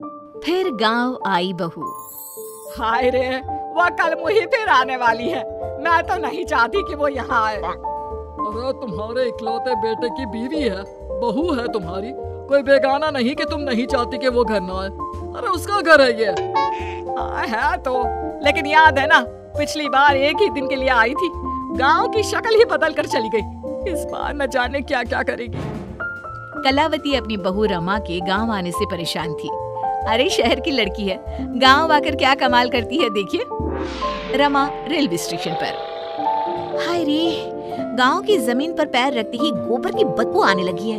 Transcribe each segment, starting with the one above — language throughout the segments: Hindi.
फिर गांव आई बहू। हाय रे, वह कल मुही फिर आने वाली है। मैं तो नहीं चाहती कि वो यहाँ आए। अरे तुम्हारे इकलौते बेटे की बीवी है, बहू है तुम्हारी, कोई बेगाना नहीं कि तुम नहीं चाहती कि वो घर ना आए। अरे उसका घर है ये। हाँ है तो, लेकिन याद है ना पिछली बार एक ही दिन के लिए आई थी, गांव की शक्ल ही बदल कर चली गई। इस बार न जाने क्या क्या करेगी। कलावती अपनी बहू रमा के गांव आने से परेशान थी। अरे शहर की लड़की है, गांव आकर क्या कमाल करती है देखिए। रमा रेलवे स्टेशन पर। हाय रे, गांव की जमीन पर पैर रखते ही गोबर की बदबू आने लगी है।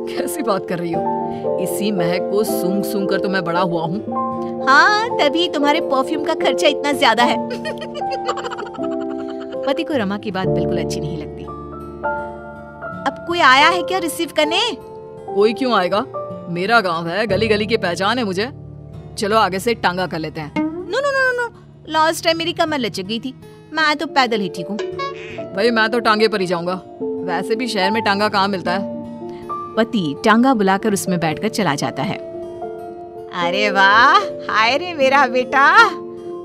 कैसी बात कर रही हो? इसी महक को सूंघ सूंघ कर तो मैं बड़ा हुआ हूँ। हाँ, तभी तुम्हारे परफ्यूम का खर्चा इतना ज्यादा है। पति को रमा की बात बिल्कुल अच्छी नहीं लगती। अब कोई आया है क्या रिसीव करने? कोई क्यों आएगा, मेरा गांव है, गली गली की पहचान है मुझे। चलो आगे से टांगा कर लेते हैं। No no no no, last time मेरी कमर लचक गई थी, मैं तो पैदल ही ठीक हूँ। भाई मैं तो टांगे पर ही जाऊंगा, वैसे भी शहर में टांगा कहाँ मिलता है। पति टांगा बुलाकर उसमें बैठकर चला जाता है। अरे वाह, हाय रे मेरा बेटा,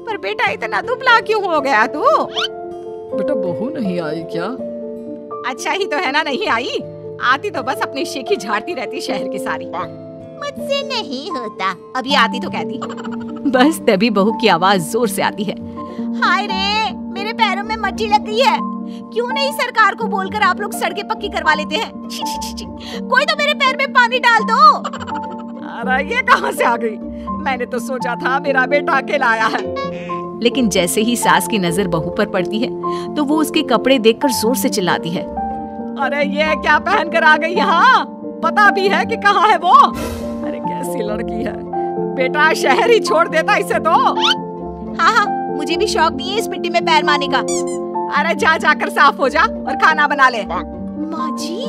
पर बेटा इतना दुबला क्यों हो गया तू? बेटा बहू नहीं आई क्या? अच्छा ही तो है ना नहीं आई, आती तो बस अपनी शेखी झाड़ती रहती शहर की सारी। मुझसे नहीं होता, अभी आती तो कहती। बस तभी बहू की आवाज जोर से आती है। हाय रे, मेरे पैरों में मट्टी लग गई है। क्यों नहीं सरकार को बोलकर आप लोग सड़कें पक्की करवा लेते हैं? छी, छी, छी, छी। कोई तो मेरे पैर में पानी डाल दो। अरे ये कहाँ से आ गई? मैंने तो सोचा था मेरा बेटा अकेला आया है। लेकिन जैसे ही सास की नजर बहू पर पड़ती है तो वो उसके कपड़े देखकर जोर से चिल्लाती है। अरे ये क्या पहन कर आ गई यहाँ? पता भी है कि कहाँ है वो? अरे कैसी लड़की है, बेटा शहर ही छोड़ देता इसे तो। हाँ हाँ, मुझे भी शौक नहीं है इस मिट्टी में पैर मारने का। अरे जा जाकर साफ हो जा और खाना बना ले। माँ जी,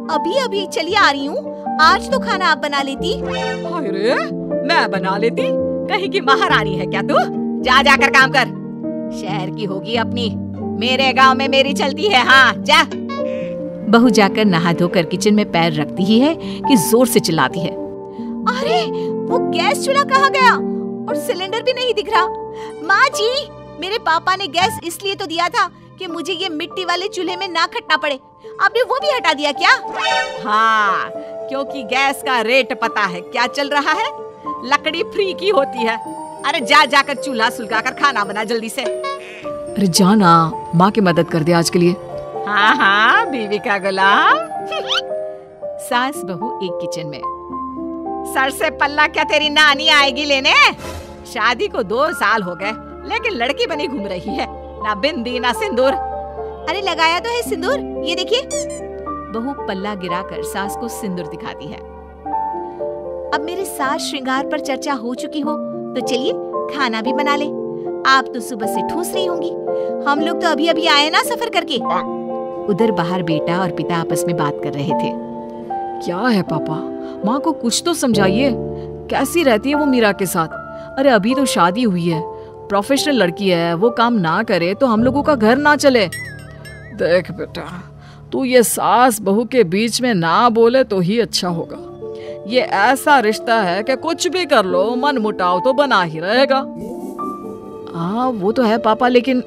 अभी अभी चली आ रही हूँ, आज तो खाना आप बना लेती। अरे मैं बना लेती? कहीं की महारानी है क्या तू? जा जाकर काम कर। शहर की होगी अपनी, मेरे गांव में मेरी चलती है। हाँ जा। बहू जाकर नहा धोकर किचन में पैर रखती ही है कि जोर से चिल्लाती है। अरे वो गैस चूल्हा कहाँ गया? और सिलेंडर भी नहीं दिख रहा। माँ जी, मेरे पापा ने गैस इसलिए तो दिया था कि मुझे ये मिट्टी वाले चूल्हे में ना खटना पड़े। आपने वो भी हटा दिया क्या? हाँ, क्योंकि गैस का रेट पता है क्या चल रहा है, लकड़ी फ्री की होती है। अरे जा जाकर चूल्हा सुलगाकर खाना बना जल्दी से। अरे जाना, माँ की मदद कर दे आज के लिए। हाँ हाँ, बीवी का गुलाम। सास बहू एक किचन में। सर से पल्ला क्या तेरी नानी आएगी लेने? शादी को 2 साल हो गए, लेकिन लड़की बनी घूम रही है, ना बिंदी ना सिंदूर। अरे लगाया तो है सिंदूर, ये देखिए। बहू पल्ला गिराकर सास को सिंदूर दिखाती है। अब मेरे सास श्रृंगार पर चर्चा हो चुकी हो तो चलिए खाना भी बना ले। आप तो सुबह से ठूस रही होंगी, हम लोग तो अभी अभी आए ना सफर करके। उधर बाहर बेटा और पिता आपस में बात कर रहे थे। क्या है पापा, माँ को कुछ तो समझाइए, कैसी रहती है वो मीरा के साथ? अरे अभी तो शादी हुई है, प्रोफेशनल लड़की है, वो काम ना करे तो हम लोगों का घर ना चले। देख बेटा, तू ये सास बहू के बीच में ना बोले तो ही अच्छा होगा। ये ऐसा रिश्ता है कि कुछ भी कर लो मन मुटाव तो बना ही रहेगा। हाँ वो तो है पापा, लेकिन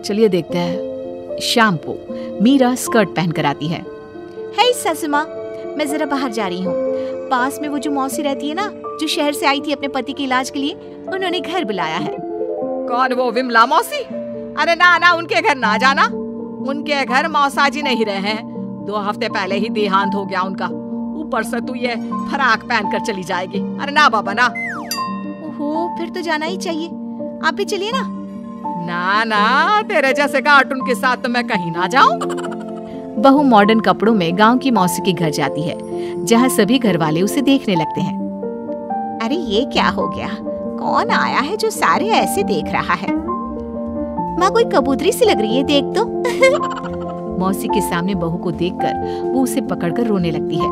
चलिए देखते हैं। शाम को मीरा स्कर्ट पहनकर आती है। हे सासू माँ, मैं जरा बाहर जा रही हूँ। पास में वो जो मौसी रहती है ना, जो शहर से आई थी अपने पति के इलाज के लिए, उन्होंने घर बुलाया है। कौन वो विमला मौसी? अरे ना ना, उनके घर ना जाना। उनके घर मौसाजी नहीं रहे हैं, 2 हफ्ते पहले ही देहांत हो गया उनका। ऊपर से तू ये फराक पहन कर चली जाएगी। अरे ना बाबा ना। ओहो, फिर तो जाना ही चाहिए, आप भी चलिए ना। ना ना, तेरे जैसे कार्टून के साथ तो मैं कहीं ना जाऊं। बहू मॉडर्न कपड़ों में गांव की मौसी के घर जाती है, जहां सभी घर वाले उसे देखने लगते हैं। अरे ये क्या हो गया, कौन आया है जो सारे ऐसे देख रहा है? माँ कोई कबूतरी सी लग रही है, देख तो। मौसी के सामने बहू को देखकर वो उसे पकड़कर रोने लगती है।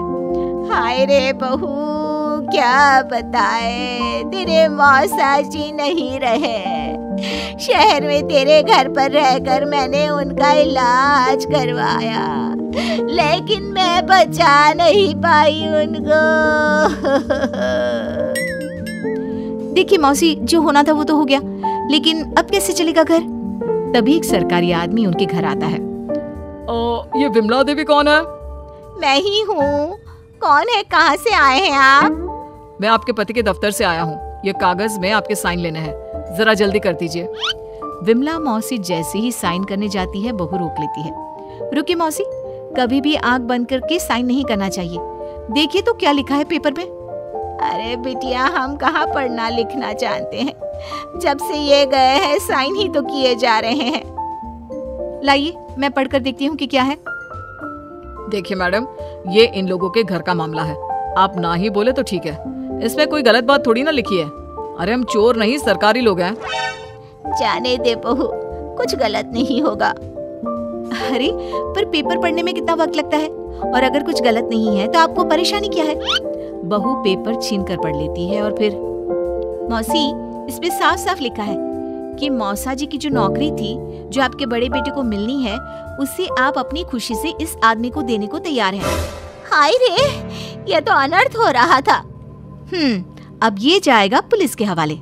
हाय रे बहू, क्या बताए, तेरे मौसाजी नहीं रहे। शहर में तेरे घर पर रहकर मैंने उनका इलाज करवाया, लेकिन मैं बचा नहीं पाई उनको। देखिए मौसी, जो होना था वो तो हो गया, लेकिन अब कैसे चलेगा घर? तभी एक सरकारी आदमी उनके घर आता है। ये विमला देवी कौन है? मैं ही हूँ। कौन है? कहाँ से आए हैं आप? मैं आपके पति के दफ्तर से आया हूँ। ये कागज में आपके साइन लेने हैं, जरा जल्दी कर दीजिए। विमला मौसी जैसे ही साइन करने जाती है, बहू रोक लेती है। रुकिए मौसी, कभी भी आंख बंद करके साइन नहीं करना चाहिए। देखिए तो क्या लिखा है पेपर पे। अरे बिटिया, हम कहाँ पढ़ना लिखना जानते हैं। जब से ये गए हैं साइन ही तो किए जा रहे हैं। लाइए मैं पढ़कर देखती हूँ कि क्या है। देखिए मैडम, ये इन लोगों के घर का मामला है। आप ना ही बोले तो ठीक है, इसमें कोई गलत बात थोड़ी ना लिखी है। अरे हम चोर नहीं, सरकारी लोग हैं। जाने दे बहू, कुछ गलत नहीं होगा। अरे पर पेपर पढ़ने में कितना वक्त लगता है, और अगर कुछ गलत नहीं है तो आपको परेशानी क्या है? बहू पेपर छीन कर पढ़ लेती है और फिर, मौसी इसमें साफ साफ लिखा है कि मौसा जी की जो नौकरी थी, जो आपके बड़े बेटे को मिलनी है, उसे आप अपनी खुशी से इस आदमी को देने को तैयार हैं। हाय रे, यह तो अनर्थ हो रहा था। अब ये जाएगा पुलिस के हवाले।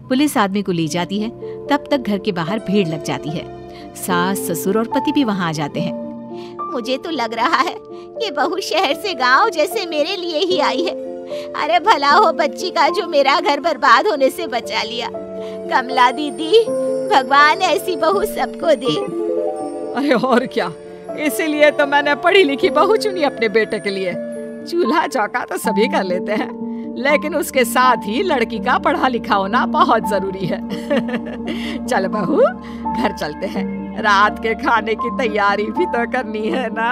पुलिस आदमी को ले जाती है। तब तक घर के बाहर भीड़ लग जाती है। सास, ससुर और पति भी वहाँ आ जाते हैं। मुझे तो लग रहा है ये बहू शहर से गांव जैसे मेरे लिए ही आई है। अरे भला हो बच्ची का जो मेरा घर बर्बाद होने से बचा लिया। कमला दीदी, भगवान ऐसी बहू सबको दे। अरे और क्या, इसीलिए तो मैंने पढ़ी लिखी बहू चुनी अपने बेटे के लिए। चूल्हा चौका तो सभी कर लेते हैं, लेकिन उसके साथ ही लड़की का पढ़ा लिखा होना बहुत जरूरी है। चल बहू, घर चलते हैं, रात के खाने की तैयारी भी तो करनी है ना।